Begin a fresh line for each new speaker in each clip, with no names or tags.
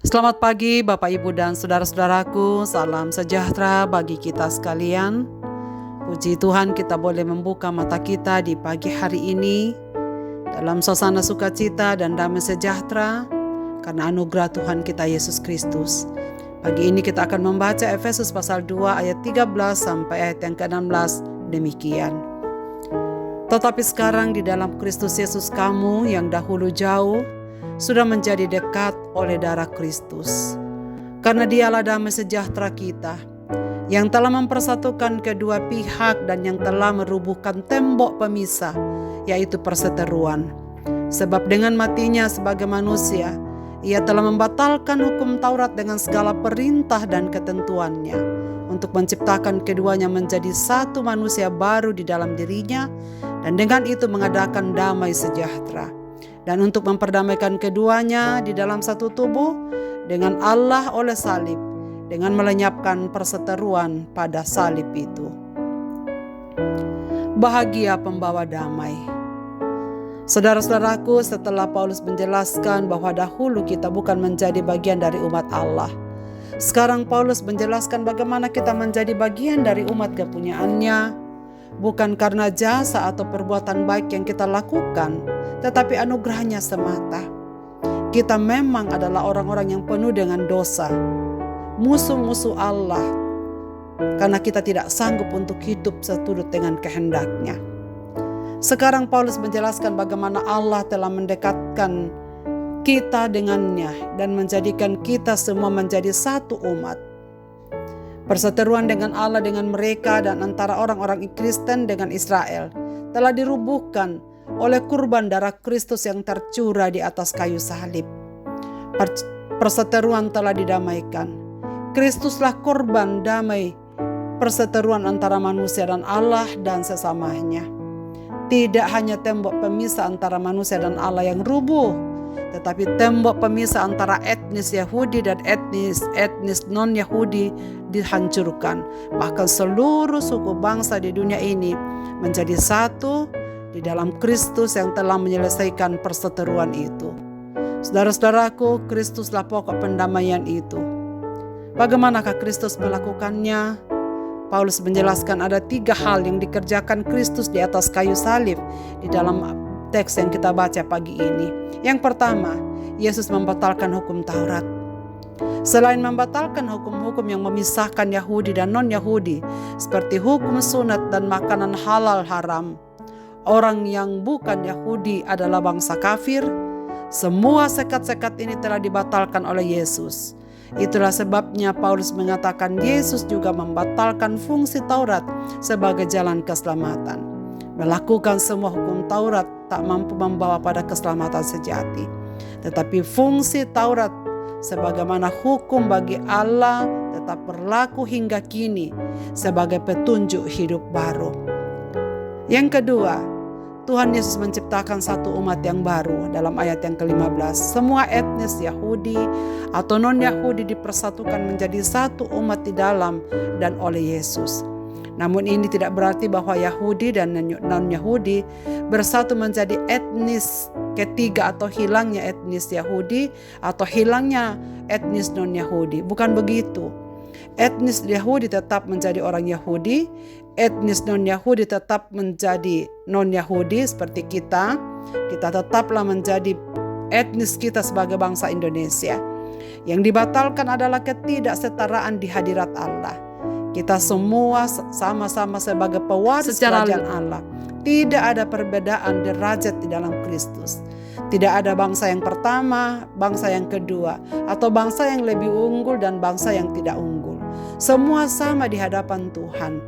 Selamat pagi Bapak Ibu dan saudara-saudaraku, salam sejahtera bagi kita sekalian. Puji Tuhan kita boleh membuka mata kita di pagi hari ini dalam suasana sukacita dan damai sejahtera karena anugerah Tuhan kita Yesus Kristus. Pagi ini kita akan membaca Efesus pasal 2 ayat 13 sampai ayat yang ke-16 demikian. Tetapi sekarang di dalam Kristus Yesus kamu yang dahulu jauh sudah menjadi dekat oleh darah Kristus. Karena Dialah damai sejahtera kita, yang telah mempersatukan kedua pihak dan yang telah merubuhkan tembok pemisah, yaitu perseteruan. Sebab dengan matinya sebagai manusia, Ia telah membatalkan hukum Taurat dengan segala perintah dan ketentuannya, untuk menciptakan keduanya menjadi satu manusia baru di dalam dirinya, dan dengan itu mengadakan damai sejahtera. Dan untuk memperdamaikan keduanya di dalam satu tubuh dengan Allah oleh salib, dengan melenyapkan perseteruan pada salib itu. Bahagia pembawa damai. Saudara-saudaraku, setelah Paulus menjelaskan bahwa dahulu kita bukan menjadi bagian dari umat Allah, sekarang Paulus menjelaskan bagaimana kita menjadi bagian dari umat kepunyaannya, bukan karena jasa atau perbuatan baik yang kita lakukan, tetapi anugerahnya semata. Kita memang adalah orang-orang yang penuh dengan dosa, musuh-musuh Allah, karena kita tidak sanggup untuk hidup seturut dengan kehendaknya. Sekarang Paulus menjelaskan bagaimana Allah telah mendekatkan kita dengannya dan menjadikan kita semua menjadi satu umat. Perseteruan dengan Allah dengan mereka dan antara orang-orang Kristen dengan Israel telah dirubuhkan oleh kurban darah Kristus yang tercurah di atas kayu salib. Perseteruan telah didamaikan. Kristuslah korban damai perseteruan antara manusia dan Allah dan sesamanya. Tidak hanya tembok pemisah antara manusia dan Allah yang rubuh, tetapi tembok pemisah antara etnis Yahudi dan etnis non-Yahudi dihancurkan. Bahkan seluruh suku bangsa di dunia ini menjadi satu di dalam Kristus yang telah menyelesaikan perseteruan itu. Saudara-saudaraku, Kristuslah pokok pendamaian itu. Bagaimanakah Kristus melakukannya? Paulus menjelaskan ada 3 hal yang dikerjakan Kristus di atas kayu salib di dalam teks yang kita baca pagi ini. Yang pertama, Yesus membatalkan hukum Taurat. Selain membatalkan hukum-hukum yang memisahkan Yahudi dan non-Yahudi, seperti hukum sunat dan makanan halal haram, orang yang bukan Yahudi adalah bangsa kafir. Semua sekat-sekat ini telah dibatalkan oleh Yesus. Itulah sebabnya Paulus mengatakan Yesus juga membatalkan fungsi Taurat sebagai jalan keselamatan. Melakukan semua hukum Taurat tak mampu membawa pada keselamatan sejati. Tetapi fungsi Taurat sebagaimana hukum bagi Allah tetap berlaku hingga kini sebagai petunjuk hidup baru. Yang kedua, Tuhan Yesus menciptakan satu umat yang baru dalam ayat yang ke-15. Semua etnis Yahudi atau non-Yahudi dipersatukan menjadi satu umat di dalam dan oleh Yesus. Namun ini tidak berarti bahwa Yahudi dan non-Yahudi bersatu menjadi etnis ketiga atau hilangnya etnis Yahudi atau hilangnya etnis non-Yahudi. Bukan begitu. Etnis Yahudi tetap menjadi orang Yahudi, etnis non-Yahudi tetap menjadi non-Yahudi seperti kita. Kita tetaplah menjadi etnis kita sebagai bangsa Indonesia. Yang dibatalkan adalah ketidaksetaraan di hadirat Allah. Kita semua sama-sama sebagai pewaris kerajaan Allah. Tidak ada perbedaan derajat di dalam Kristus. Tidak ada bangsa yang pertama, bangsa yang kedua, atau bangsa yang lebih unggul dan bangsa yang tidak unggul. Semua sama di hadapan Tuhan.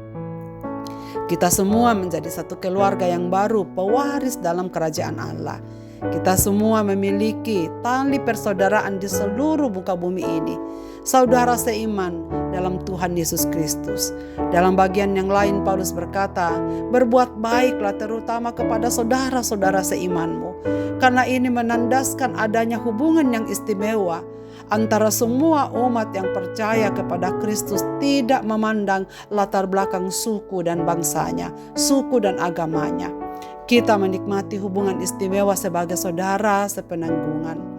Kita semua menjadi satu keluarga yang baru, pewaris dalam kerajaan Allah. Kita semua memiliki tali persaudaraan di seluruh muka bumi ini. Saudara seiman dalam Tuhan Yesus Kristus. Dalam bagian yang lain Paulus berkata, berbuat baiklah terutama kepada saudara-saudara seimanmu. Karena ini menandaskan adanya hubungan yang istimewa antara semua umat yang percaya kepada Kristus, tidak memandang latar belakang suku dan bangsanya, suku dan agamanya. Kita menikmati hubungan istimewa sebagai saudara sepenanggungan.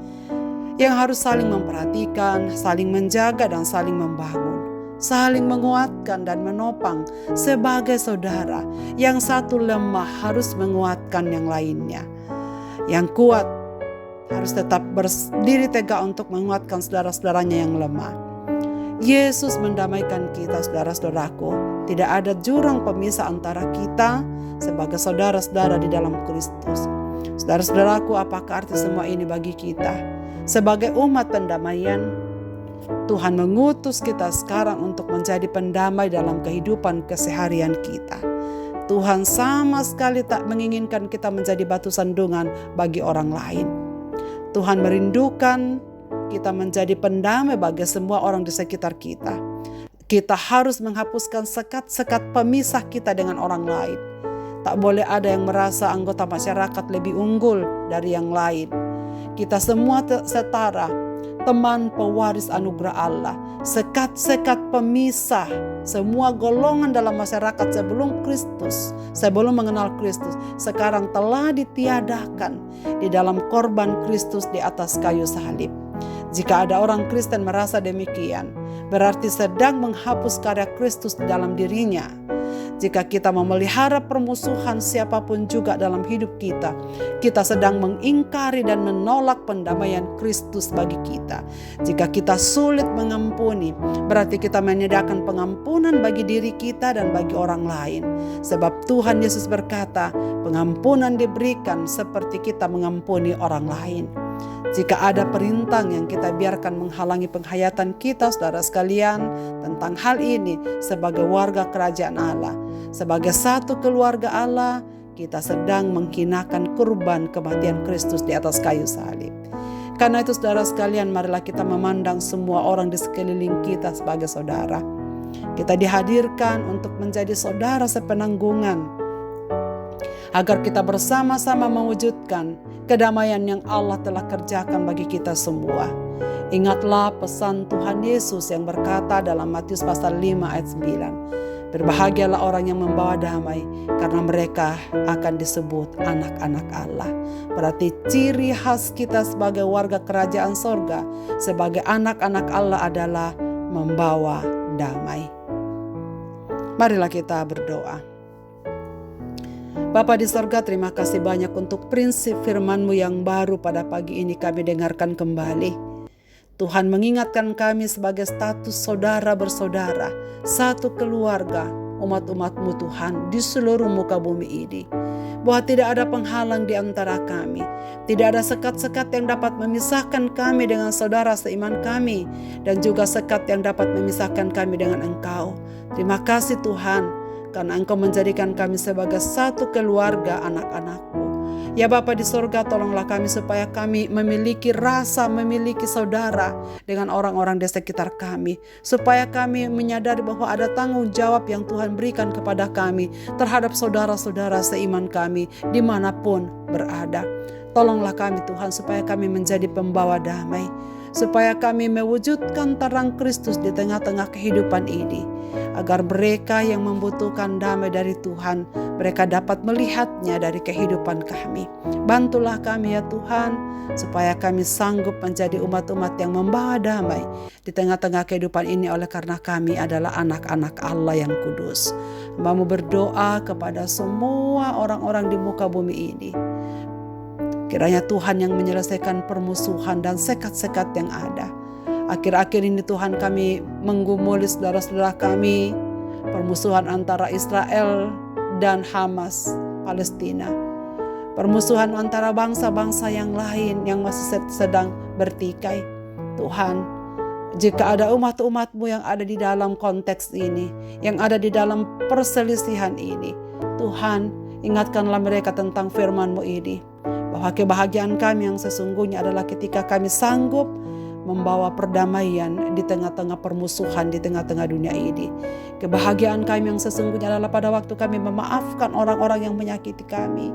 yang harus saling memperhatikan, saling menjaga dan saling membangun, saling menguatkan dan menopang sebagai saudara. Yang satu lemah harus menguatkan yang lainnya. Yang kuat harus tetap berdiri tegak untuk menguatkan saudara-saudaranya yang lemah. Yesus mendamaikan kita, saudara-saudaraku. Tidak ada jurang pemisah antara kita sebagai saudara-saudara di dalam Kristus. Saudara-saudaraku, apakah arti semua ini bagi kita? Sebagai umat pendamaian, Tuhan mengutus kita sekarang untuk menjadi pendamai dalam kehidupan keseharian kita. Tuhan sama sekali tak menginginkan kita menjadi batu sandungan bagi orang lain. Tuhan merindukan kita menjadi pendamai bagi semua orang di sekitar kita. Kita harus menghapuskan sekat-sekat pemisah kita dengan orang lain. Tak boleh ada yang merasa anggota masyarakat lebih unggul dari yang lain. Kita semua setara, teman pewaris anugerah Allah. Sekat-sekat pemisah semua golongan dalam masyarakat sebelum mengenal Kristus, sekarang telah ditiadakan di dalam korban Kristus di atas kayu salib. Jika ada orang Kristen merasa demikian, berarti sedang menghapus karya Kristus di dalam dirinya. Jika kita memelihara permusuhan siapapun juga dalam hidup kita, kita sedang mengingkari dan menolak pendamaian Kristus bagi kita. Jika kita sulit mengampuni, berarti kita menyediakan pengampunan bagi diri kita dan bagi orang lain. Sebab Tuhan Yesus berkata, pengampunan diberikan seperti kita mengampuni orang lain. Jika ada perintah yang kita biarkan menghalangi penghayatan kita, saudara sekalian, tentang hal ini sebagai warga kerajaan Allah, sebagai satu keluarga Allah, kita sedang menghinakan kurban kematian Kristus di atas kayu salib. Karena itu saudara sekalian, marilah kita memandang semua orang di sekeliling kita sebagai saudara. Kita dihadirkan untuk menjadi saudara sepenanggungan, agar kita bersama-sama mewujudkan kedamaian yang Allah telah kerjakan bagi kita semua. Ingatlah pesan Tuhan Yesus yang berkata dalam Matius pasal 5 ayat 9. Berbahagialah orang yang membawa damai, karena mereka akan disebut anak-anak Allah. Berarti ciri khas kita sebagai warga kerajaan sorga, sebagai anak-anak Allah adalah membawa damai. Marilah kita berdoa. Bapa di sorga, terima kasih banyak untuk prinsip firman-Mu yang baru pada pagi ini kami dengarkan kembali. Tuhan mengingatkan kami sebagai status saudara bersaudara, satu keluarga, umat-umat-Mu Tuhan di seluruh muka bumi ini. Bahwa tidak ada penghalang di antara kami, tidak ada sekat-sekat yang dapat memisahkan kami dengan saudara seiman kami, dan juga sekat yang dapat memisahkan kami dengan Engkau. Terima kasih Tuhan, karena Engkau menjadikan kami sebagai satu keluarga anak-anak-Mu. Ya Bapa di sorga, tolonglah kami supaya kami memiliki saudara dengan orang-orang di sekitar kami. Supaya kami menyadari bahwa ada tanggung jawab yang Tuhan berikan kepada kami terhadap saudara-saudara seiman kami dimanapun berada. Tolonglah kami Tuhan supaya kami menjadi pembawa damai. Supaya kami mewujudkan terang Kristus di tengah-tengah kehidupan ini. Agar mereka yang membutuhkan damai dari Tuhan, mereka dapat melihatnya dari kehidupan kami. Bantulah kami ya Tuhan, supaya kami sanggup menjadi umat-umat yang membawa damai di tengah-tengah kehidupan ini, oleh karena kami adalah anak-anak Allah yang kudus. Hamba-Mu berdoa kepada semua orang-orang di muka bumi ini. Kiranya Tuhan yang menyelesaikan permusuhan dan sekat-sekat yang ada. Akhir-akhir ini Tuhan, kami menggumuli saudara-saudara kami, permusuhan antara Israel dan Hamas, Palestina. Permusuhan antara bangsa-bangsa yang lain yang masih sedang bertikai. Tuhan, jika ada umat-umat-Mu yang ada di dalam konteks ini, yang ada di dalam perselisihan ini, Tuhan, ingatkanlah mereka tentang firman-Mu ini. Bahwa kebahagiaan kami yang sesungguhnya adalah ketika kami sanggup membawa perdamaian di tengah-tengah permusuhan di tengah-tengah dunia ini. Kebahagiaan kami yang sesungguhnya adalah pada waktu kami memaafkan orang-orang yang menyakiti kami.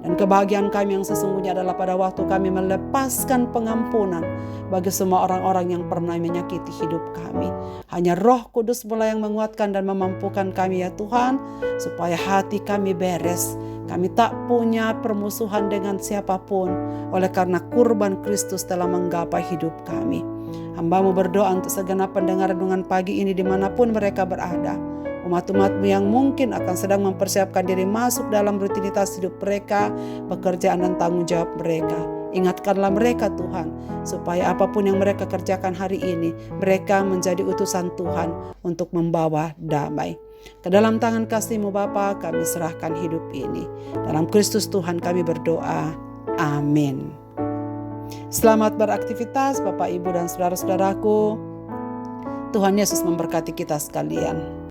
Dan kebahagiaan kami yang sesungguhnya adalah pada waktu kami melepaskan pengampunan bagi semua orang-orang yang pernah menyakiti hidup kami. Hanya Roh Kudus pula yang menguatkan dan memampukan kami ya Tuhan, supaya hati kami beres. Kami tak punya permusuhan dengan siapapun, oleh karena kurban Kristus telah menggapai hidup kami. Hamba-Mu berdoa untuk segenap pendengar renungan pagi ini dimanapun mereka berada. Umat-umat-Mu yang mungkin akan sedang mempersiapkan diri masuk dalam rutinitas hidup mereka, pekerjaan dan tanggung jawab mereka. Ingatkanlah mereka Tuhan, supaya apapun yang mereka kerjakan hari ini, mereka menjadi utusan Tuhan untuk membawa damai. Ke dalam tangan kasih-Mu Bapa kami serahkan hidup ini. Dalam Kristus Tuhan kami berdoa. Amin. Selamat beraktivitas Bapak, Ibu, dan saudara-saudaraku. Tuhan Yesus memberkati kita sekalian.